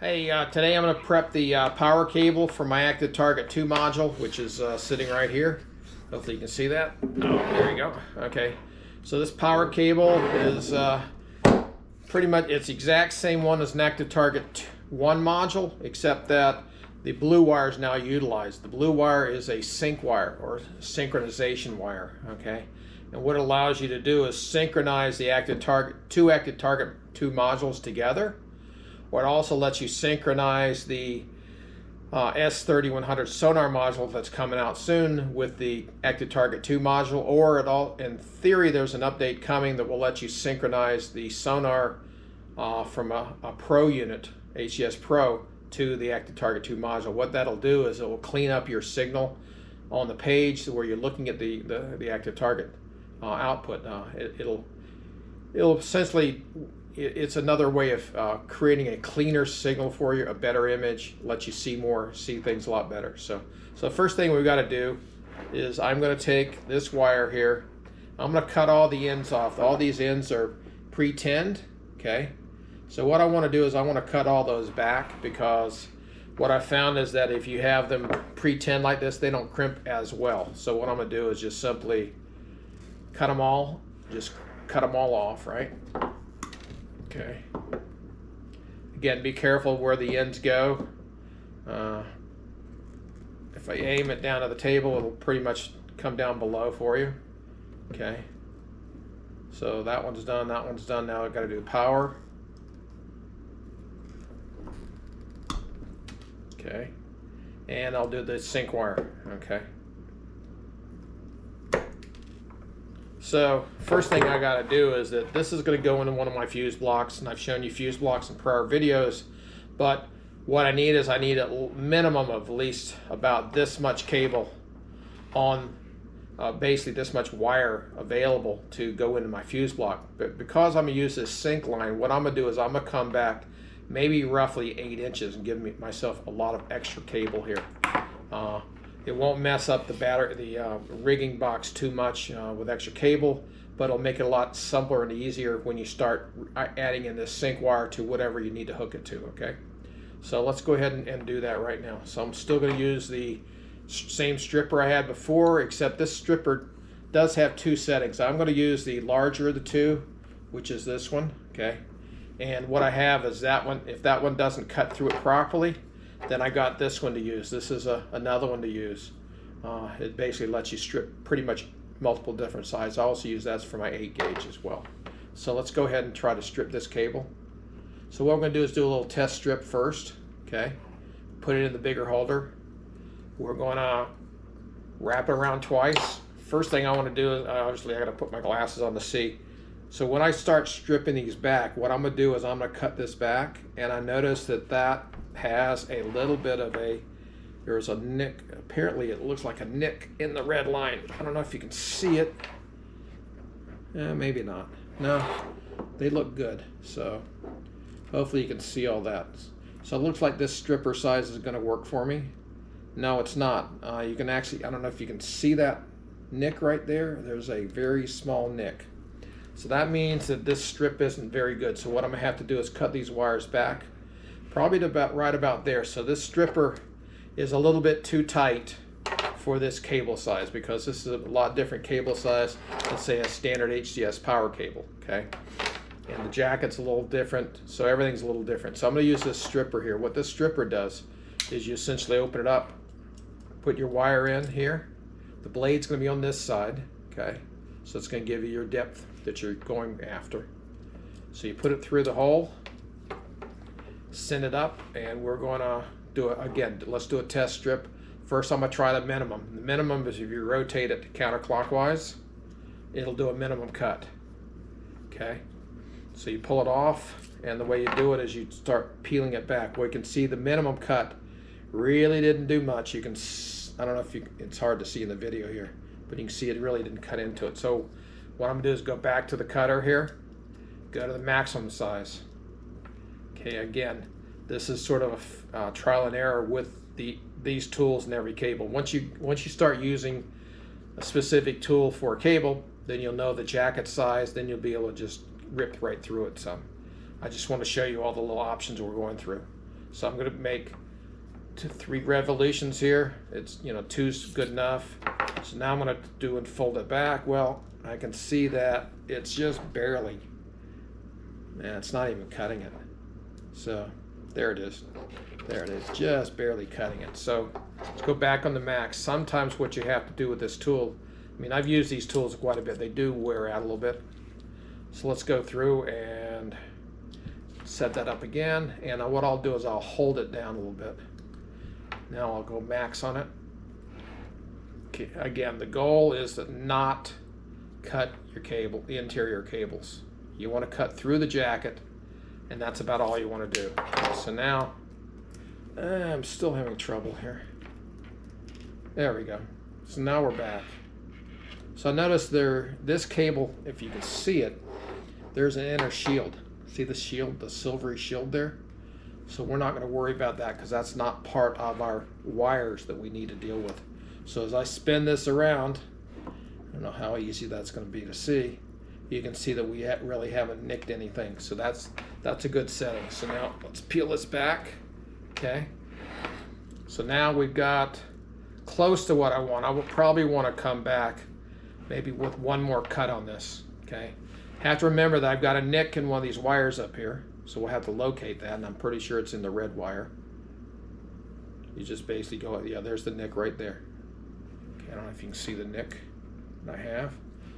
Hey, today I'm going to prep the power cable for my Active Target 2 module, which is sitting right here. Hopefully you can see that. Oh, there you go. Okay, so this power cable is pretty much, it's the exact same one as an Active Target 1 module, except that the blue wire is now utilized. The blue wire is a sync wire, or synchronization wire, okay? And what it allows you to do is synchronize the two Active Target 2 modules together. Or it also lets you synchronize the S3100 sonar module that's coming out soon with the Active Target 2 module, or in theory there's an update coming that will let you synchronize the sonar from a Pro unit, HDS Pro, to the Active Target 2 module. What that'll do is it will clean up your signal on the page where you're looking at the Active Target output. It'll essentially, it's another way of creating a cleaner signal for you, a better image, lets you see things a lot better. So the first thing we've got to do is I'm going to take this wire here. I'm going to cut all the ends off. All these ends are pre-tinned, okay? So what I want to do is I want to cut all those back, because what I found is that if you have them pre-tinned like this, they don't crimp as well. So what I'm going to do is just simply cut them all off, right? Okay. Again, be careful where the ends go. If I aim it down to the table, it'll pretty much come down below for you. Okay. So that one's done, that one's done. Now I've got to do power. Okay. And I'll do the sync wire. Okay. So first thing I got to do is that this is going to go into one of my fuse blocks, and I've shown you fuse blocks in prior videos, but what I need is I need a minimum of at least about this much cable on basically this much wire available to go into my fuse block. But because I'm going to use this sync line, what I'm going to do is I'm going to come back maybe roughly 8 inches and give myself a lot of extra cable here. It won't mess up the rigging box too much with extra cable, but it'll make it a lot simpler and easier when you start adding in this sync wire to whatever you need to hook it to, okay? So let's go ahead and do that right now. So I'm still going to use the same stripper I had before, except this stripper does have 2 settings. I'm going to use the larger of the 2, which is this one, okay? And what I have is that one. If that one doesn't cut through it properly, then I got this one to use. This is another one to use. It basically lets you strip pretty much multiple different sizes. I also use that for my 8 gauge as well. So let's go ahead and try to strip this cable. So what I'm going to do is do a little test strip first. Okay, put it in the bigger holder. We're going to wrap it around twice. First thing I want to do is, obviously I got to put my glasses on to see. So when I start stripping these back, what I'm going to do is I'm going to cut this back, and I notice that has a little bit of there's a nick. Apparently it looks like a nick in the red line. I don't know if you can see it. Maybe not. No, they look good. So hopefully you can see all that. So it looks like this stripper size is going to work for me. No, it's not. You can actually, I don't know if you can see that nick right there. There's a very small nick. So that means that this strip isn't very good. So what I'm going to have to do is cut these wires back, probably to right about there. So this stripper is a little bit too tight for this cable size, because this is a lot different cable size than, say, a standard HDS power cable, okay? And the jacket's a little different, so everything's a little different. So I'm going to use this stripper here. What this stripper does is you essentially open it up, put your wire in here. The blade's going to be on this side, okay? So it's going to give you your depth that you're going after. So you put it through the hole, send it up, and we're going to do it again. Let's do a test strip. First, I'm going to try the minimum. The minimum is if you rotate it counterclockwise, it'll do a minimum cut. Okay, so you pull it off, and the way you do it is you start peeling it back. Well, you can see the minimum cut really didn't do much. You can, I don't know if it's hard to see in the video here, but you can see it really didn't cut into it. So what I'm going to do is go back to the cutter here, go to the maximum size. Okay, again, this is sort of a trial and error with these tools in every cable. Once you start using a specific tool for a cable, then you'll know the jacket size, then you'll be able to just rip right through it some. I just want to show you all the little options we're going through. So I'm going to make 3 revolutions here. It's, you know, 2's good enough. So now I'm going to do and fold it back. Well, I can see that it's just barely, and it's not even cutting it. So there it is. There it is, just barely cutting it. So let's go back on the max. Sometimes what you have to do with this tool, I mean, I've used these tools quite a bit. They do wear out a little bit. So let's go through and set that up again. And what I'll do is I'll hold it down a little bit. Now I'll go max on it. Okay, again, the goal is to not cut your cable, the interior cables. You want to cut through the jacket, and that's about all you want to do. So now, I'm still having trouble here. There we go. So now we're back. So notice this cable, if you can see it, there's an inner shield. See the shield, the silvery shield there? So we're not going to worry about that because that's not part of our wires that we need to deal with. So as I spin this around, I don't know how easy that's going to be to see. You can see that we really haven't nicked anything. So that's a good setting. So now let's peel this back. Okay. So now we've got close to what I want. I will probably want to come back maybe with one more cut on this. Okay. Have to remember that I've got a nick in one of these wires up here. So we'll have to locate that, and I'm pretty sure it's in the red wire. You just basically go, yeah, there's the nick right there. Okay, I don't know if you can see the nick that I have.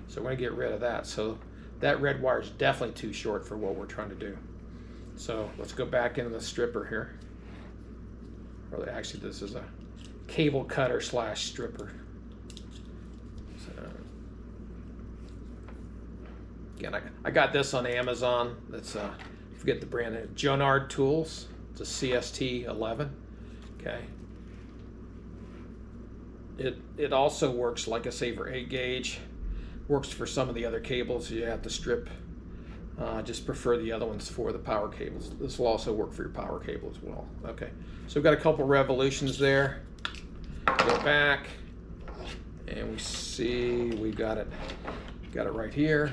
So we're going to get rid of that. So that red wire is definitely too short for what we're trying to do. So let's go back into the stripper here. Or actually, this is a cable cutter / stripper. So, again, I got this on Amazon. That's forget the brand name. Jonard Tools. It's a CST 11. Okay. It also works, like I say, for 8 gauge. Works for some of the other cables you have to strip. Just prefer the other ones for the power cables. This will also work for your power cable as well. Okay, so we've got a couple revolutions there. Go back, and we see we got it right here.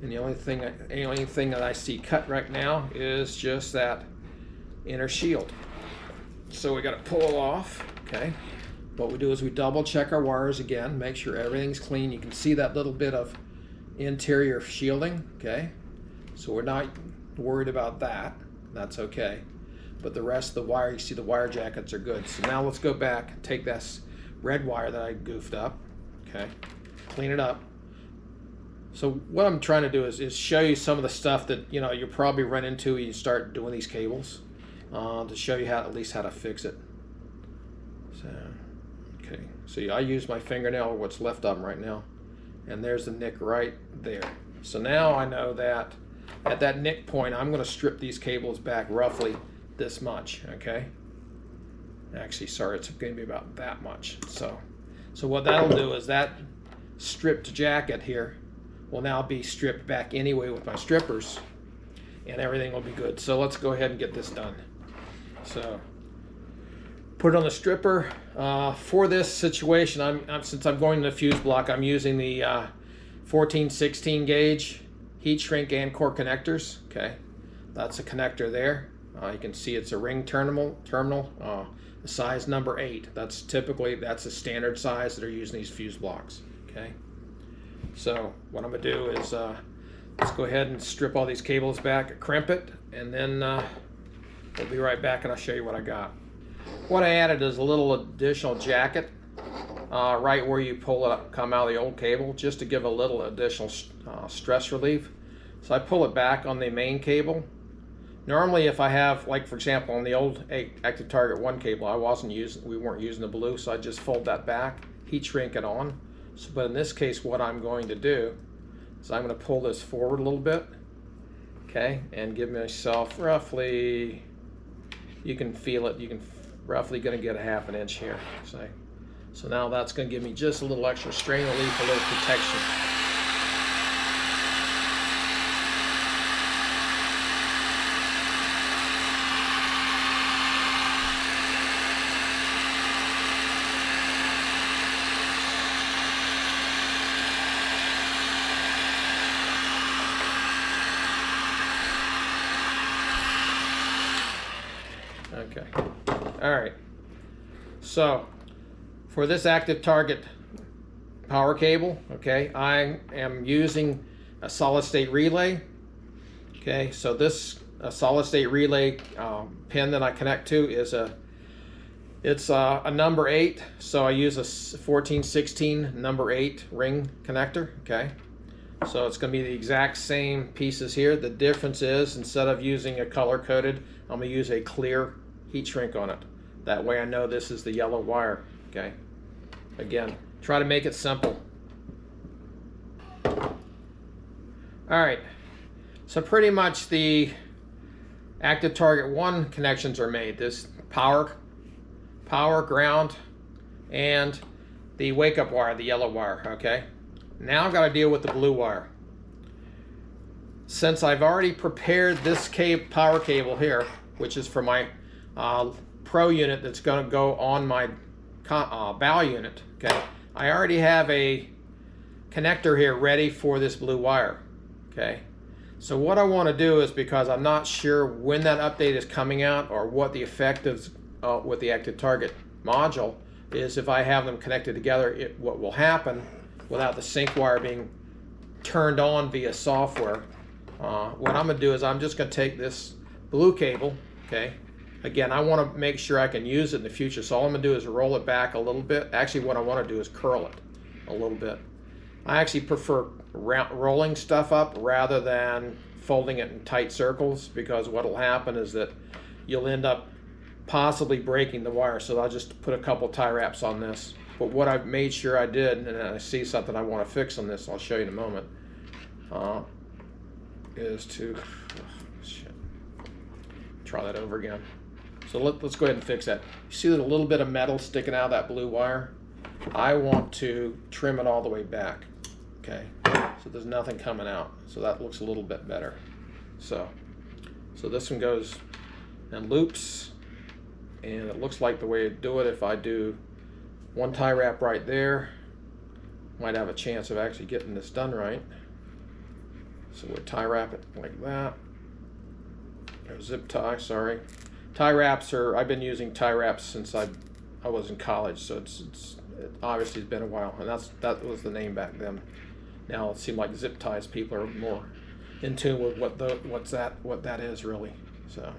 And the only thing that I see cut right now is just that inner shield. So we got to pull it off. Okay. What we do is we double check our wires again, make sure everything's clean. You can see that little bit of interior shielding. Okay. So we're not worried about that. That's okay. But the rest of the wire, you see the wire jackets are good. So now let's go back and take this red wire that I goofed up. Okay. Clean it up. So what I'm trying to do is show you some of the stuff that you probably run into when you start doing these cables, to show you at least how to fix it. So, okay. So I use my fingernail, or what's left of them right now, and there's the nick right there. So now I know that at that nick point, I'm going to strip these cables back roughly this much. Okay. Actually, sorry, it's going to be about that much. So what that'll do is that stripped jacket here will now be stripped back anyway with my strippers, and everything will be good. So let's go ahead and get this done. So put it on the stripper. For this situation, since I'm going to the fuse block, I'm using the 14-16 gauge heat shrink and core connectors. Okay, that's a connector there. You can see it's a ring terminal, the size number 8. That's a standard size that are using these fuse blocks. Okay. So what I'm going to do is let's go ahead and strip all these cables back, crimp it, and then we'll be right back and I'll show you what I got. What I added is a little additional jacket right where you pull it up, come out of the old cable, just to give a little additional stress relief. So I pull it back on the main cable. Normally if I have, like for example on the old Active Target 1 cable, we weren't using the blue, so I just fold that back, heat shrink it on. So, but in this case, what I'm going to do is I'm going to pull this forward a little bit, okay, and give myself roughly, you can feel it, roughly going to get a ½ inch here. So now that's going to give me just a little extra strain relief, a little protection. Okay. All right. So for this active target power cable, okay, I am using a solid state relay. Okay, so this solid state relay pin that I connect to is it's a number 8, so I use a 1416 number 8 ring connector. Okay, so it's going to be the exact same pieces here. The difference is, instead of using a color coded, I'm going to use a clear heat shrink on it. That way I know this is the yellow wire. Okay, again, try to make it simple. All right, so pretty much the active target 1 connections are made. This power, ground, and the wake up wire, the yellow wire. Okay, now I've got to deal with the blue wire. Since I've already prepared this power cable here, which is for my Pro unit that's going to go on my bow unit, okay, I already have a connector here ready for this blue wire. Okay, so what I want to do is, because I'm not sure when that update is coming out or what the effect is with the active target module is, if I have them connected together, what will happen without the sync wire being turned on via software. What I'm going to do is I'm just going to take this blue cable. Okay, again, I want to make sure I can use it in the future, so all I'm going to do is roll it back a little bit. Actually, what I want to do is curl it a little bit. I actually prefer rolling stuff up rather than folding it in tight circles, because what will happen is that you'll end up possibly breaking the wire. So I'll just put a couple tie wraps on this. But what I've made sure I did, and I see something I want to fix on this, I'll show you in a moment, is to try that over again. So let's go ahead and fix that. You see there's a little bit of metal sticking out of that blue wire? I want to trim it all the way back. Okay, so there's nothing coming out. So that looks a little bit better. So this one goes and loops, and it looks like the way to do it, if I do one tie wrap right there, might have a chance of actually getting this done right. So we'll tie wrap it like that. Or zip tie, sorry. Tie wraps I've been using tie wraps since I was in college, so it obviously has been a while, and that was the name back then. Now it seems like zip ties, people are more in tune with what that is really. So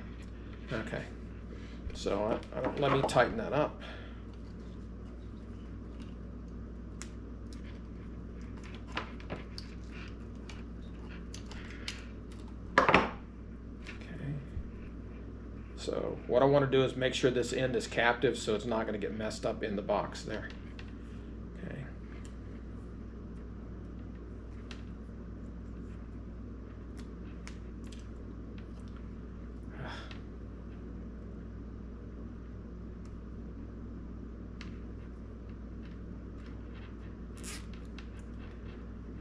okay, so let me tighten that up. So what I want to do is make sure this end is captive, so it's not going to get messed up in the box there. Okay.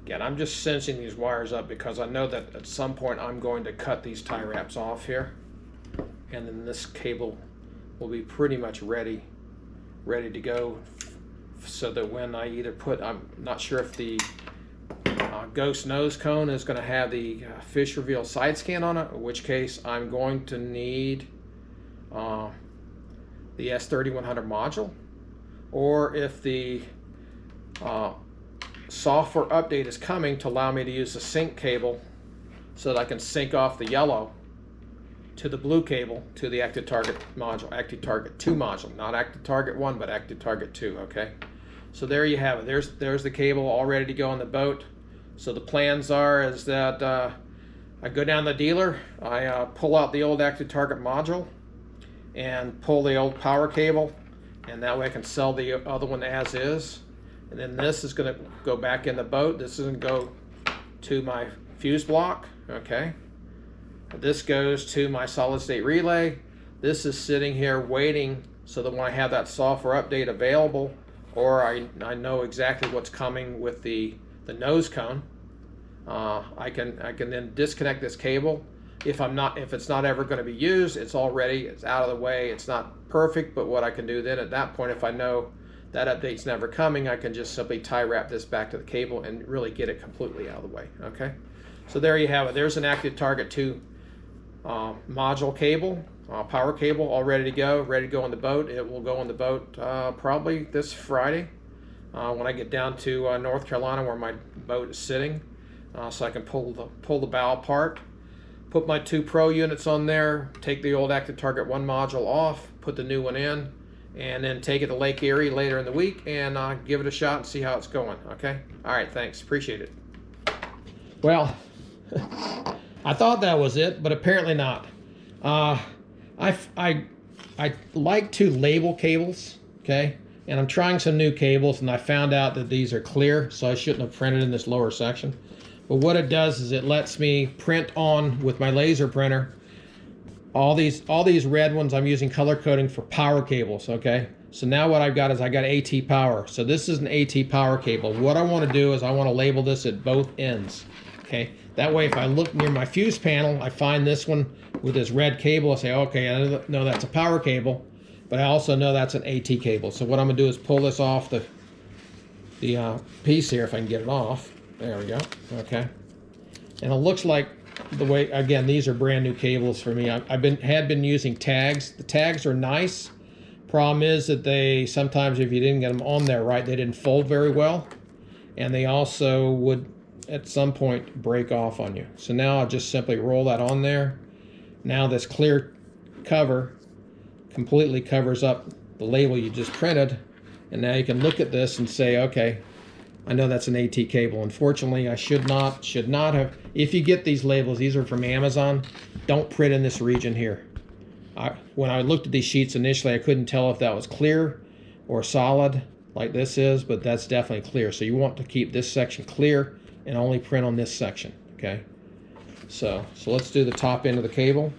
Again, I'm just cinching these wires up because I know that at some point I'm going to cut these tie wraps off here. And then this cable will be pretty much ready to go, so that when I either I'm not sure if the Ghost nose cone is going to have the fish reveal side scan on it, in which case I'm going to need the S3100 module, or if the software update is coming to allow me to use the sync cable so that I can sync off the yellow to the blue cable to the active target module, active target 2 module, not active target 1, but active target 2. Okay, so there you have it. There's the cable all ready to go on the boat. So the plans is that I go down to the dealer, I pull out the old active target module and pull the old power cable, and that way I can sell the other one as is. And then this is going to go back in the boat. This is going to go to my fuse block. Okay. This goes to my solid state relay. This is sitting here waiting so that when I have that software update available, or I know exactly what's coming with the nose cone, I can then disconnect this cable. If it's not ever going to be used, it's out of the way. It's not perfect, but what I can do then at that point, if I know that update's never coming, I can just simply tie wrap this back to the cable and really get it completely out of the way. Okay, so there you have it. There's an active target 2 module cable. power cable all ready to go on the boat. It will go on the boat probably this Friday when I get down to North Carolina where my boat is sitting, so I can pull the bow apart, put my 2 Pro units on there, take the old Active Target 1 module off, put the new one in, and then take it to Lake Erie later in the week and give it a shot and see how it's going. Okay? All right, thanks. Appreciate it. Well, I thought that was it, but apparently not. I like to label cables, okay? And I'm trying some new cables, and I found out that these are clear, so I shouldn't have printed in this lower section. But what it does is it lets me print on with my laser printer. All these red ones I'm using color coding for power cables, okay? So now what I've got is I got AT power. So this is an AT power cable. What I want to do is I want to label this at both ends, okay? That way if I look near my fuse panel, I find this one with this red cable, I say, okay, I know that's a power cable, but I also know that's an AT cable. So what I'm gonna do is pull this off the piece here, if I can get it off. There we go, okay. And it looks like the way, again, these are brand new cables for me. had been using tags. The tags are nice. Problem is that they, sometimes if you didn't get them on there right, they didn't fold very well. And they also would, at some point, break off on you. So now I'll just simply roll that on there. Now this clear cover completely covers up the label you just printed. And now you can look at this and say, okay, I know that's an AT cable. Unfortunately, I should not have. If you get these labels, these are from Amazon, don't print in this region here. When I looked at these sheets initially, I couldn't tell if that was clear or solid like this is, but that's definitely clear. So you want to keep this section clear and only print on this section, okay? So let's do the top end of the cable.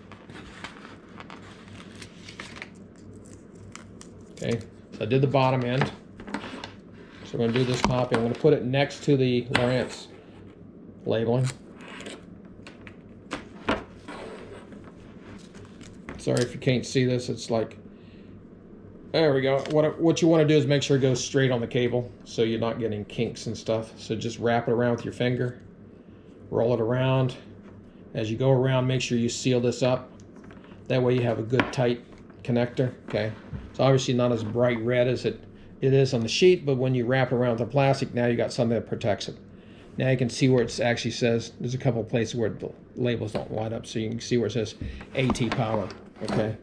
Okay, so I did the bottom end. So we're going to do this top end. I'm going to put it next to the Lowrance labeling. Sorry if you can't see this. It's like, there we go. What you want to do is make sure it goes straight on the cable so you're not getting kinks and stuff. So just wrap it around with your finger. Roll it around. As you go around, make sure you seal this up. That way you have a good tight connector. Okay. It's obviously not as bright red as it is on the sheet, but when you wrap it around the plastic, now you got something that protects it. Now you can see where it actually says, there's a couple of places where the labels don't line up, so you can see where it says AT power. Okay.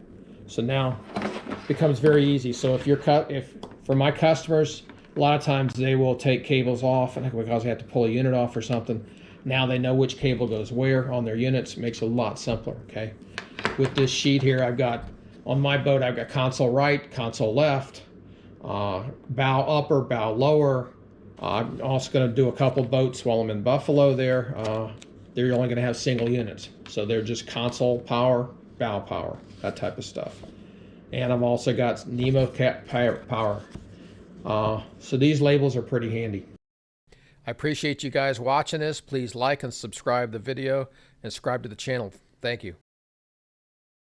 So now it becomes very easy. So if for my customers, a lot of times they will take cables off and because they have to pull a unit off or something. Now they know which cable goes where on their units. It makes it a lot simpler, okay? With this sheet here, I've got, on my boat, I've got console right, console left, bow upper, bow lower. I'm also going to do a couple boats while I'm in Buffalo there. They're only going to have single units. So they're just console power, bow power, that type of stuff. And I've also got Nemo Cat power. So these labels are pretty handy. I appreciate you guys watching this. Please like and subscribe the video and subscribe to the channel. Thank you.